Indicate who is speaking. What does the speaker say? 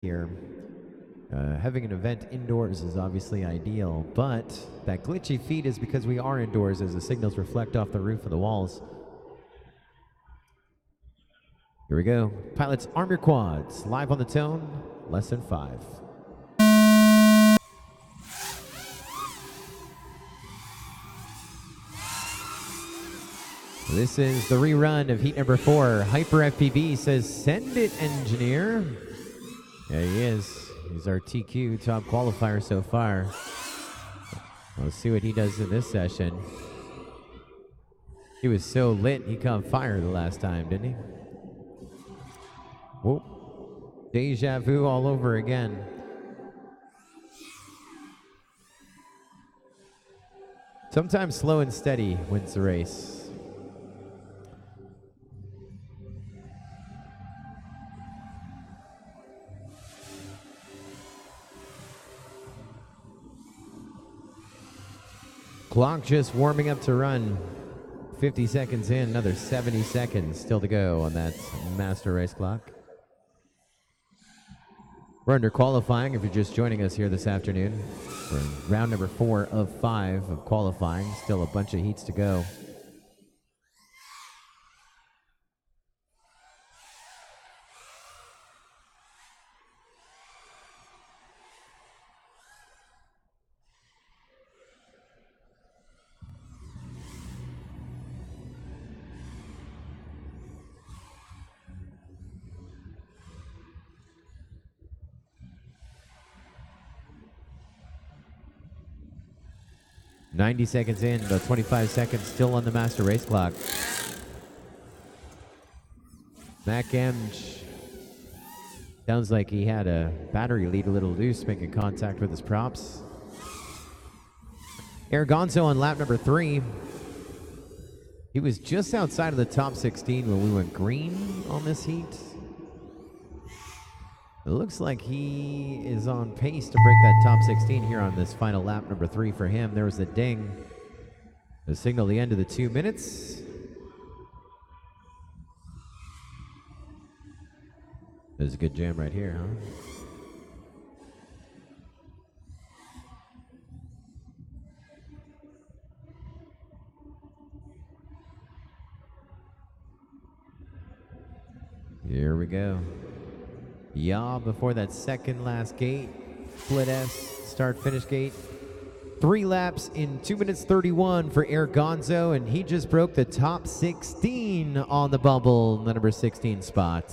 Speaker 1: here. Having an event indoors is obviously ideal, but that glitchy feed is because we are indoors as the signals reflect off the roof of the walls. Here we go. Pilots, arm your quads. Live on the tone, less than 5. This is the rerun of heat number 4. Hyper FPV says, send it, engineer. There he is. He's our TQ top qualifier so far. Let's see what he does in this session. He was so lit, he caught fire the last time, didn't he? Whoa. Deja vu all over again. Sometimes slow and steady wins the race. Clock just warming up to run. 50 seconds in, another 70 seconds still to go on that master race clock. We're under qualifying if you're just joining us here this afternoon. We're in round number 4 of 5 of qualifying. Still a bunch of heats to go. .90 seconds in, about 25 seconds still on the master race clock. McCormick Emge sounds like he had a battery lead a little loose, making contact with his props. Gonzo on lap number 3. He was just outside of the top 16 when we went green on this heat. It looks like he is on pace to break that top 16 here on this final lap number 3 for him. There was a ding to signal the end of the 2 minutes. There's a good jam right here, huh? Here we go. Yaw before that second last gate. Split S, start finish gate. 3 laps in 2 minutes 31 for Gonzo, and he just broke the top 16 on the bubble, the number 16 spot.